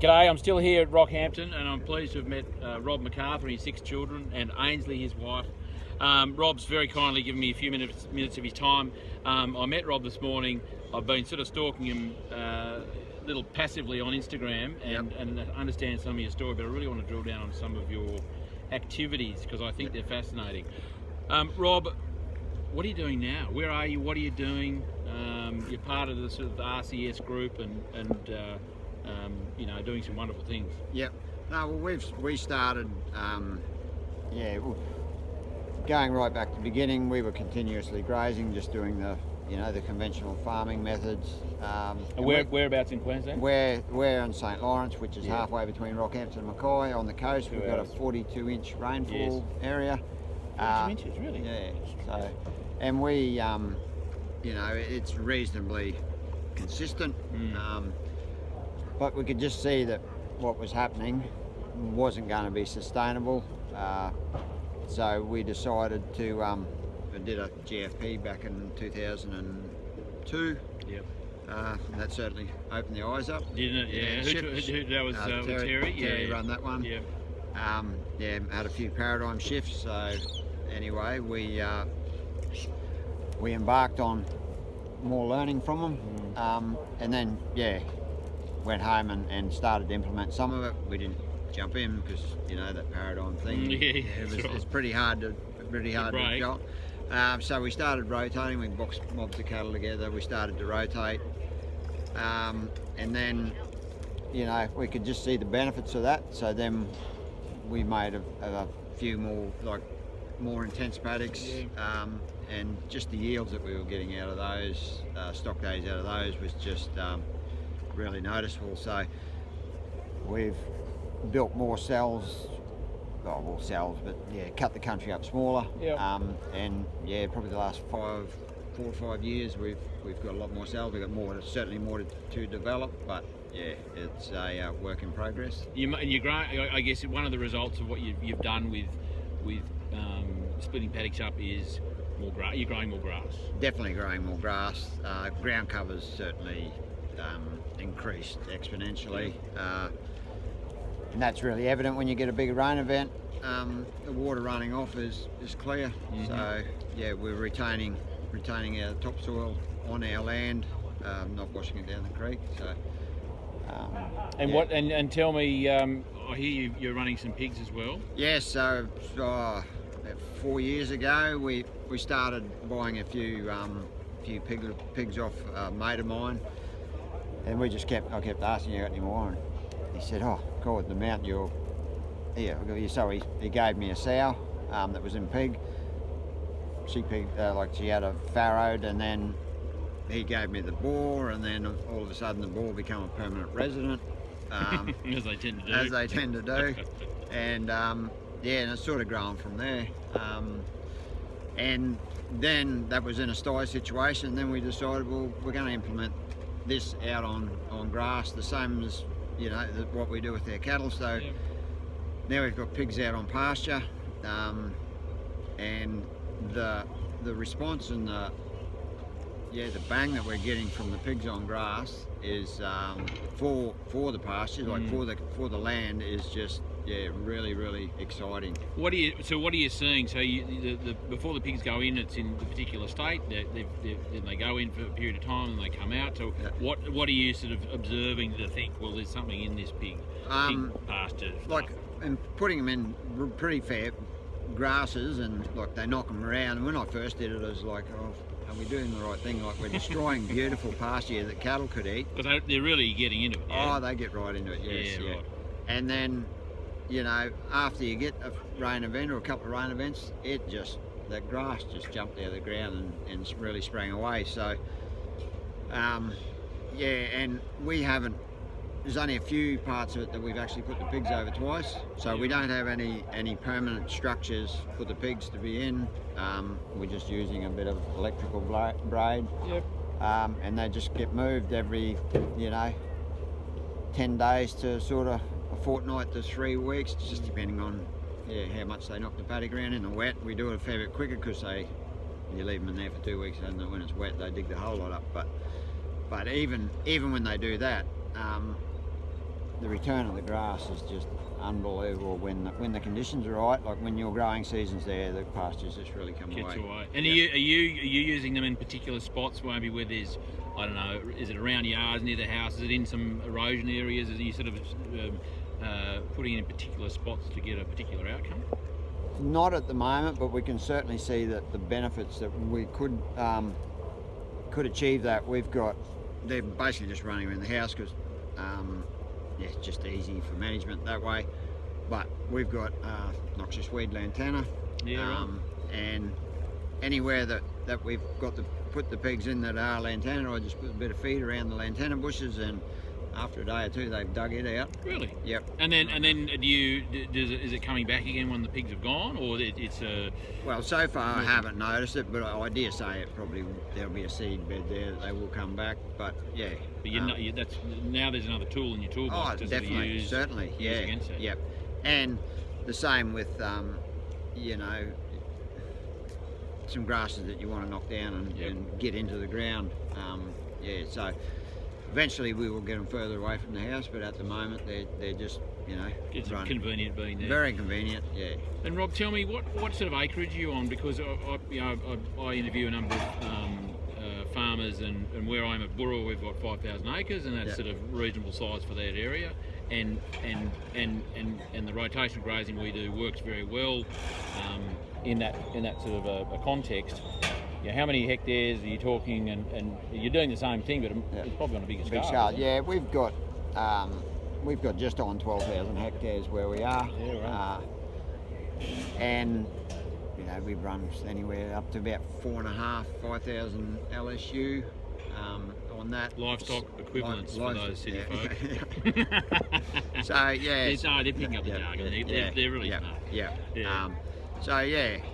G'day, I'm still here at Rockhampton and I'm pleased to have met Rob McArthur and his 6 children and Ainsley, his wife. Rob's very kindly given me a few minutes of his time. I met Rob this morning. I've been sort of stalking him a little passively on Instagram and understand some of your story, but I really want to drill down on some of your activities because I think they're fascinating. Rob, what are you doing now? Where are you? What are you doing? You're part of the sort of the RCS group and you know, doing some wonderful things. Yep. No, well, we started, going right back to the beginning. We were continuously grazing, just doing the, you know, the conventional farming methods. Whereabouts in Queensland? We're in St Lawrence, which is halfway between Rockhampton and Mackay on the coast. We've got a 42-inch rainfall area. 42 inches, really? Yeah. So, and we, you know, it's reasonably consistent. But we could just see that what was happening wasn't going to be sustainable. So we decided to, I did a GFP back in 2002. Yep. And that certainly opened the eyes up. Didn't it? Yeah. Who that was Terry? Terry run that one. Yeah. Had a few paradigm shifts. So anyway, we embarked on more learning from them. And then, went home and started to implement some of it. We didn't jump in because, you know, that paradigm thing. It's pretty hard to go. So we started rotating. We boxed mobs of cattle together. We started to rotate, and then, you know, we could just see the benefits of that. So then we made a few more, like, more intense paddocks, and just the yields that we were getting out of those, stock days out of those was just really noticeable. So we've built more cells, cut the country up smaller. And probably the last 4 or 5 years we've got a lot more cells. We've got more, certainly more to develop, but it's a work in progress. You're growing. I guess one of the results of what you've done with splitting paddocks up is more grass. You're growing more grass. Definitely growing more grass. Ground covers certainly increased exponentially, and that's really evident when you get a bigger rain event. The water running off is clear. So we're retaining our topsoil on our land, not washing it down the creek. So and tell me, I hear you're running some pigs as well. Yes. So about 4 years ago we started buying a few pigs off a mate of mine. And I kept asking, you got any more? And he said, oh, God, the amount you're... Yeah, so he gave me a sow that was in pig. She had a farrowed, and then he gave me the boar, and then all of a sudden the boar became a permanent resident. As they tend to do. As they tend to do. And and it's sort of grown from there. And then that was in a sty situation. Then we decided, well, we're going to implement this out on grass, the same as, you know, what we do with our cattle. So now we've got pigs out on pasture, and the response and the bang that we're getting from the pigs on grass is for the pastures, like for the land, is just really, really exciting. What are you seeing? So before the pigs go in, it's in a particular state. Then they go in for a period of time and they come out. So what are you sort of observing to think, well, there's something in this pig pasture stuff? Like, and putting them in pretty fair grasses, and like they knock them around. And when I first did it, I was like, oh, are we doing the right thing? Like, we're destroying beautiful pasture that cattle could eat. Because they're really getting into it. Yeah? Oh, they get right into it. Yes. Yeah. Right. And then, you know, after you get a rain event or a couple of rain events, the grass just jumped out of the ground and really sprang away. So, and we haven't, there's only a few parts of it that we've actually put the pigs over twice. So we don't have any permanent structures for the pigs to be in. We're just using a bit of electrical braid. And they just get moved every, 10 days to sort of a fortnight to 3 weeks, just depending on how much they knock the paddock around. In the wet, we do it a fair bit quicker because you leave them in there for 2 weeks, and when it's wet, they dig the whole lot up. But even when they do that, the return of the grass is just unbelievable when the conditions are right. Like when your growing season's there, the pastures just really come away. And are you using them in particular spots, maybe where there's, I don't know, is it around yards near the house? Is it in some erosion areas? Are you sort of putting it in particular spots to get a particular outcome? Not at the moment, but we can certainly see that the benefits that we could achieve that. They're basically just running around the house because it's just easy for management that way. But we've got noxious weed lantana, and anywhere that we've got to put the pigs in that are lantana, I just put a bit of feed around the lantana bushes, and after a day or two they've dug it out. Really? Yep. And then is it coming back again when the pigs have gone, or it's a? Well, so far I haven't noticed it, but I dare say there'll be a seed bed there that they will come back. But yeah. But that's now there's another tool in your toolbox. Oh, definitely, certainly, yeah. Against it. Yep. And the same with some grasses that you want to knock down and get into the ground. So eventually we will get them further away from the house, but at the moment they're just it's convenient being there. Very convenient, yeah. And Rob, tell me what sort of acreage are you on? Because I interview a number of farmers, and where I'm at Burra, we've got 5,000 acres, and that's sort of reasonable size for that area. And the rotational grazing we do works very well in that sort of a context. How many hectares are you talking? And you're doing the same thing, but it's probably on a bigger scale. Yeah, we've got just on 12,000 hectares where we are. Yeah, right. And we've run anywhere up to about 4,500-5,000 LSU on that. Livestock equivalents for those city folk. So yeah, they're picking up the jargon. They're really smart.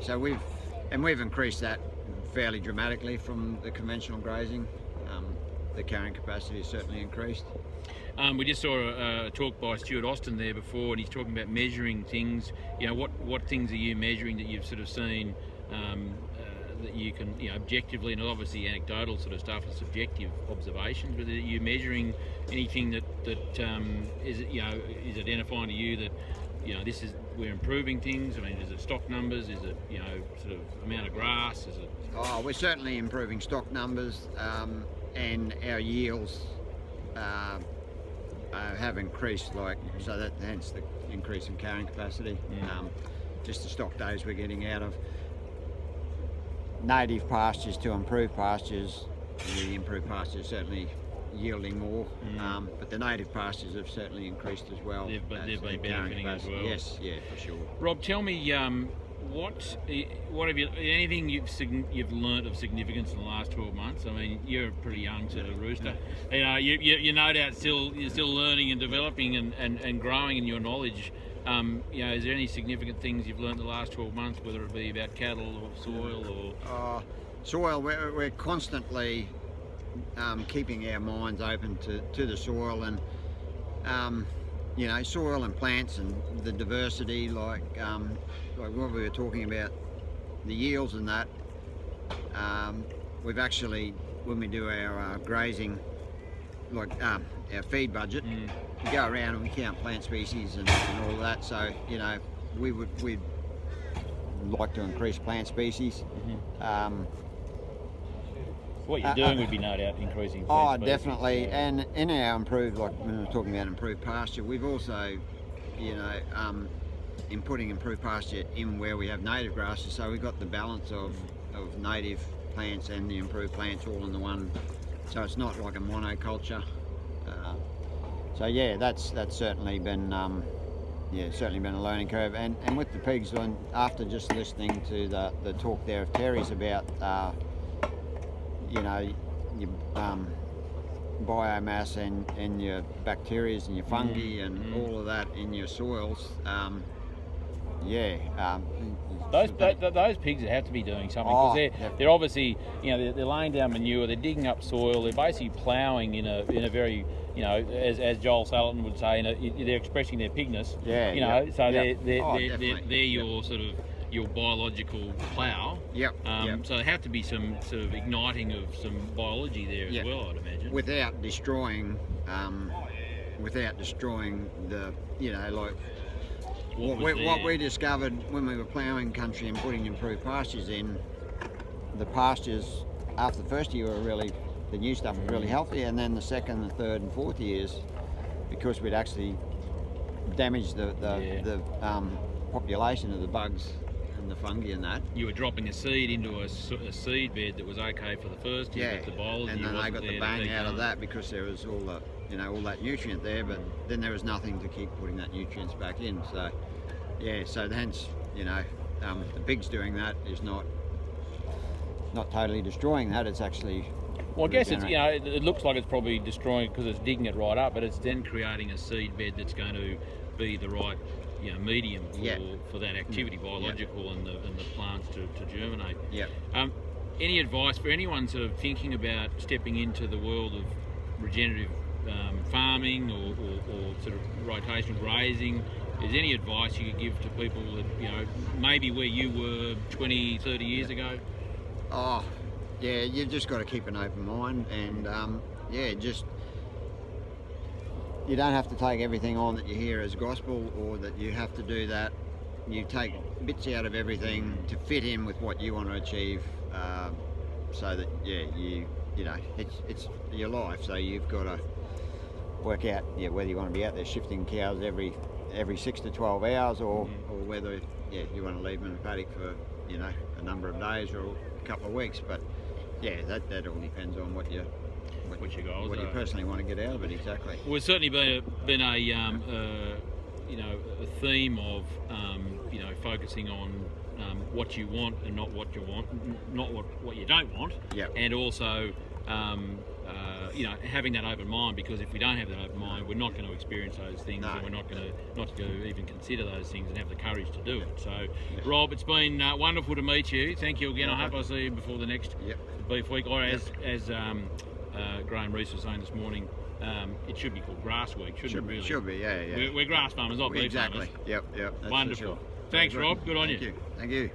So we've increased that fairly dramatically from the conventional grazing. The carrying capacity has certainly increased. We just saw a talk by Stuart Austin there before, and he's talking about measuring things. What things are you measuring that you've sort of seen that you can, objectively, and obviously anecdotal sort of stuff and subjective observations, but are you measuring anything that is identifying to you that we're improving things? I mean, is it stock numbers? Is it sort of amount of grass? Is it? Oh, we're certainly improving stock numbers, and our yields have increased. So that hence the increase in carrying capacity. Just the stock days we're getting out of native pastures to improved pastures. The improved pastures certainly yielding more, but the native pastures have certainly increased as well. They've been benefiting as well. Yes, yeah, for sure. Rob, tell me, what have you, anything you've learnt of significance in the last 12 months? I mean, you're a pretty young sort of rooster. You're no doubt you're still learning and developing and growing in your knowledge. Is there any significant things you've learnt in the last 12 months, whether it be about cattle or soil or? Soil, we're constantly keeping our minds open to the soil, and soil and plants and the diversity, like what we were talking about, the yields and that. We've actually, when we do our grazing, our feed budget, we go around and we count plant species and all of that. So we'd like to increase plant species. What you're doing would be no doubt increasing plant species. Definitely. And in our improved, like when we were talking about improved pasture, we've also, in putting improved pasture in where we have native grasses, so we've got the balance of native plants and the improved plants all in the one. So it's not like a monoculture. That's certainly been certainly been a learning curve. And with the pigs, after just listening to the talk there of Terry's about your biomass and your bacteria and your fungi and all of that in your soils. Those pigs have to be doing something, because they're obviously they're laying down manure, they're digging up soil, they're basically ploughing in a very as Joel Salatin would say, they're expressing their pigness. So they're your sort of your biological plough. So there have to be some sort of igniting of some biology there as well, I'd imagine. Without destroying without destroying the, you know, like What we discovered when we were ploughing country and putting improved pastures in. The pastures after the first year were really, the new stuff was really healthy, and then the second, the third, and fourth years, because we'd actually damaged the population of the bugs and the fungi and that. You were dropping a seed into a seed bed that was okay for the first year, but the biology and then they wasn't got the there bang to out of keep that because there was all the, you know, all that nutrient there, but then there was nothing to keep putting that nutrients back in. So yeah, so hence, you know, the pigs doing that is not totally destroying that. It's actually, well, I guess it's, you know, it looks like it's probably destroying because it's digging it right up, but it's then creating a seed bed that's going to be the right, you know, medium for that activity, biological, and the plants to germinate. Yeah. Any advice for anyone sort of thinking about stepping into the world of regenerative farming or sort of rotational grazing? Is there any advice you could give to people that, you know, maybe where you were 20, 30 years ago? Oh, yeah, you've just got to keep an open mind, and just, you don't have to take everything on that you hear as gospel, or that you have to do that. You take bits out of everything to fit in with what you want to achieve, so that you know, it's your life. So you've got to work out whether you want to be out there shifting cows every 6 to 12 hours, or whether you want to leave them in the paddock for, you know, a number of days or a couple of weeks. But yeah, that all depends on what your goals, what you personally want to get out of it. Exactly. Well, it's certainly been a you know, a theme of you know, focusing on what you want and not what you want, not what you don't want. Yeah. And also you know, having that open mind, because if we don't have that open mind, we're not going to experience those things, and we're not going to even consider those things and have the courage to do it. So, Rob, it's been wonderful to meet you. Thank you again. I hope I see you before the next beef week, or as Graham Reese was saying this morning, it should be called grass week, shouldn't it? Really? Should be, yeah. We're grass farmers, not beef farmers. Exactly. Yep. That's wonderful. for sure. Thanks, Rob. Good on you. Thank you.